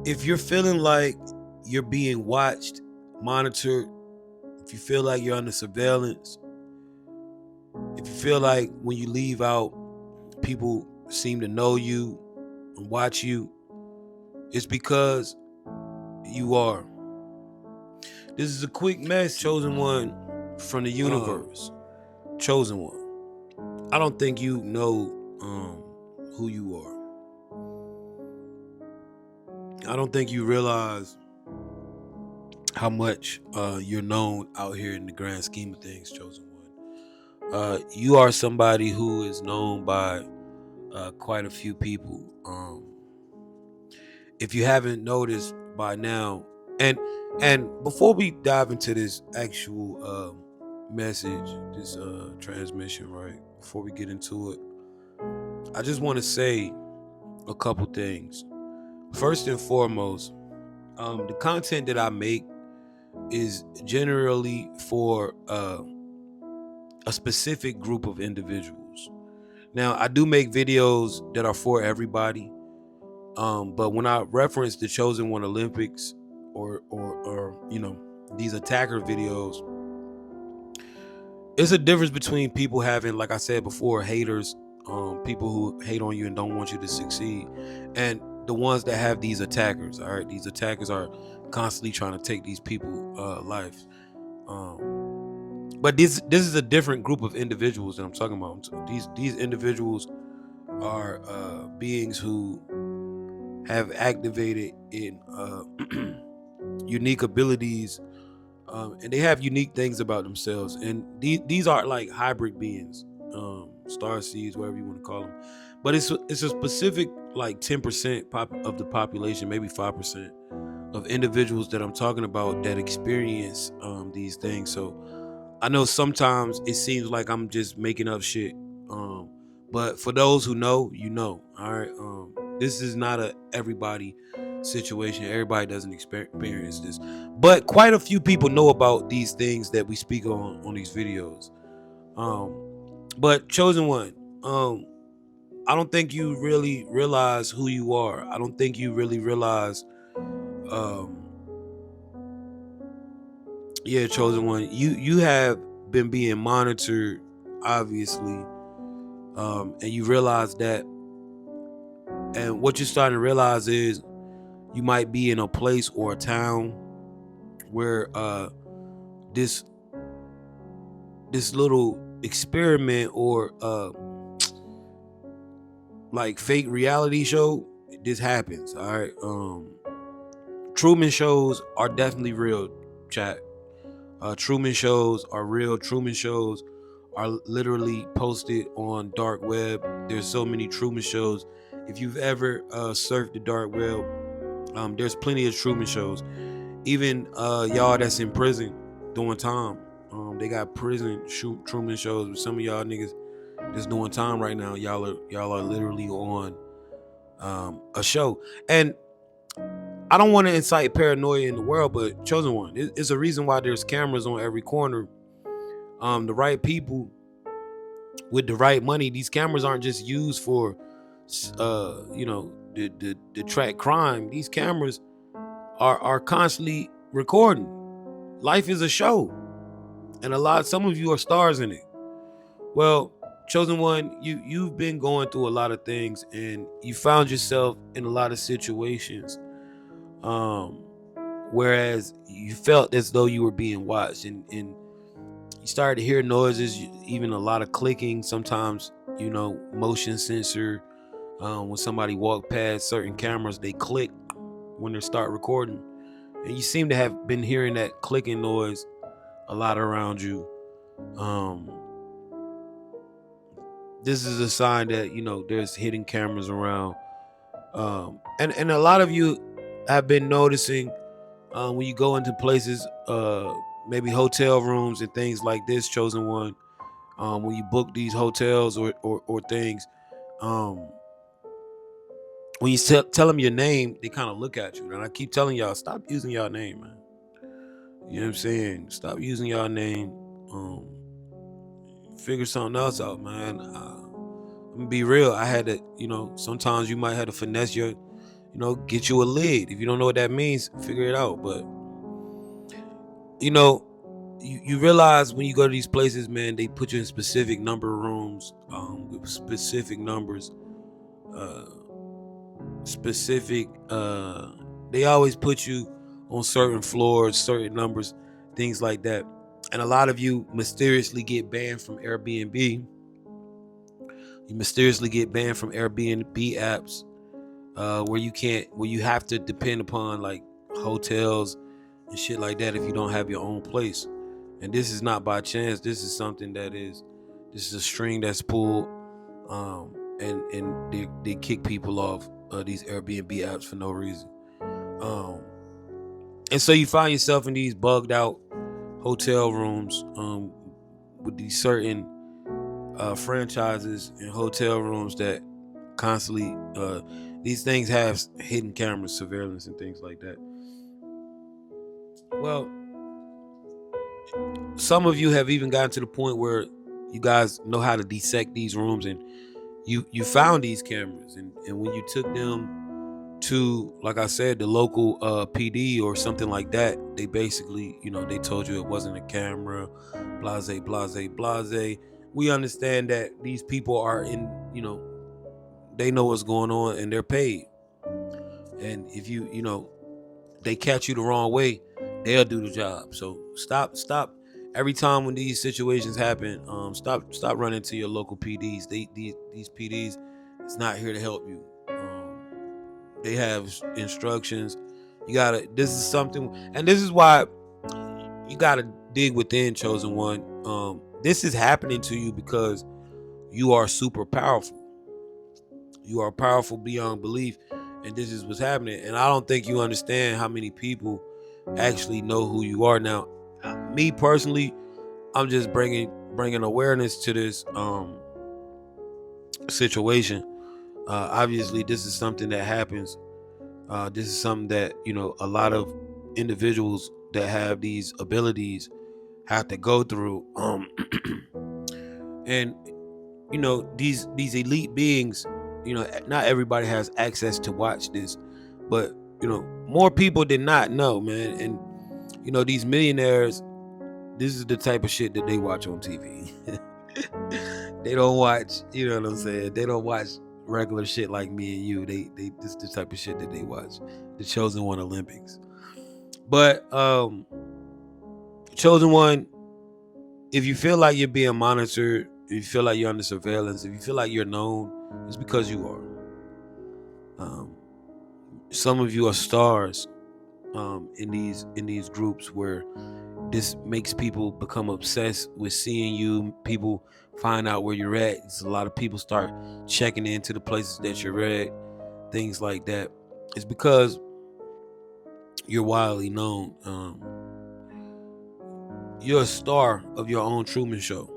If you're feeling like you're being watched, monitored, if you feel like you're under surveillance, if you feel like when you leave out, people seem to know you and watch you, it's because you are. This is a quick message, chosen one from the universe. Chosen one. I don't think you know who you are. I don't think you realize how much you're known out here in the grand scheme of things, chosen one. You are somebody who is known by quite a few people. If you haven't noticed by now, and before we dive into this actual message, this transmission, right? Before we get into it, I just want to say a couple things. First and foremost, the content that I make is generally for a specific group of individuals. Now, I do make videos that are for everybody, but when I reference the Chosen One Olympics or these attacker videos, it's a difference between people having, like I said before, haters, people who hate on you and don't want you to succeed, and the ones that have these attackers. All right, these attackers are constantly trying to take these people lives. But this is a different group of individuals that I'm talking about. These individuals are beings who have activated in unique abilities, and they have unique things about themselves. And these are like hybrid beings, star seeds, whatever you want to call them. But it's a specific like 10% of the population, maybe 5% of individuals that I'm talking about that experience these things. So I know sometimes it seems like I'm just making up shit. But for those who know, you know. All right. This is not a everybody situation. Everybody doesn't experience this. But quite a few people know about these things that we speak on these videos. But chosen one, I don't think you really realize who you are. I don't think you really realize um yeah, chosen one. You have been being monitored, obviously, and you realize that. And what you're starting to realize is you might be in a place or a town where this this little experiment or like fake reality show, this happens. All right. Truman shows are definitely real, chat. Truman shows are real. Truman shows are literally posted on dark web. There's so many Truman shows. If you've ever surfed the dark web, there's plenty of Truman shows. Even y'all that's in prison doing time, they got prison Truman shows. With some of y'all niggas that's doing time right now, y'all are literally on a show. And I don't want to incite paranoia in the world, but chosen one, it's a reason why there's cameras on every corner. The right people with the right money, these cameras aren't just used for, the track crime. These cameras are constantly recording. Life is a show, and some of you are stars in it. Well, chosen one, you've been going through a lot of things, and you found yourself in a lot of situations. Um, whereas you felt as though you were being watched, and you started to hear noises, even a lot of clicking, sometimes motion sensor. When somebody walk past certain cameras, they click when they start recording, and you seem to have been hearing that clicking noise a lot around you. um this is a sign that there's hidden cameras around. And a lot of you have been noticing, when you go into places, maybe hotel rooms and things like this, chosen one, when you book these hotels or things, um, when you tell them your name, they kind of look at you. And I keep telling y'all, stop using y'all name, man. You know what I'm saying? Stop using y'all name. Um, Figure something else out, man. I'm gonna be real. I had to, sometimes you might have to finesse get you a lid. If you don't know what that means, figure it out. But you know, you realize when you go to these places, man, they put you in specific number of rooms, with specific numbers, uh, specific. They always put you on certain floors, certain numbers, things like that. And a lot of you mysteriously get banned from Airbnb. You mysteriously get banned from Airbnb apps, where you have to depend upon like hotels and shit like that if you don't have your own place. And this is not by chance. This is a string that's pulled, and they kick people off these Airbnb apps for no reason. Um, and so you find yourself in these bugged out hotel rooms, with these certain franchises and hotel rooms that constantly, these things have hidden cameras, surveillance, and things like that. Well, some of you have even gotten to the point where you guys know how to dissect these rooms, and you found these cameras, and when you took them to, like I said, the local PD or something like that, they basically, they told you it wasn't a camera, blase, blase, blase. We understand that these people are they know what's going on and they're paid. And if they catch you the wrong way, they'll do the job. So stop. Every time when these situations happen, stop running to your local PDs. These PDs, it's not here to help you. They have instructions. You gotta. This is something, and this is why you gotta dig within, chosen one. This is happening to you because you are super powerful. You are powerful beyond belief, and this is what's happening. And I don't think you understand how many people actually know who you are. Now, me personally, I'm just bringing awareness to this situation. Obviously, this is something that happens. This is something that a lot of individuals that have these abilities have to go through. And these elite beings, not everybody has access to watch this, but more people did not know, man. And these millionaires, this is the type of shit that they watch on TV. They don't watch, you know what I'm saying? They don't watch regular shit like me and you. They this is the type of shit that they watch. The Chosen One Olympics. But Chosen One, if you feel like you're being monitored, if you feel like you're under surveillance, if you feel like you're known, it's because you are. Some of you are stars in these groups where this makes people become obsessed with seeing you. People find out where you're at. It's a lot of people start checking into the places that you're at, things like that. It's because you're widely known. You're a star of your own Truman Show.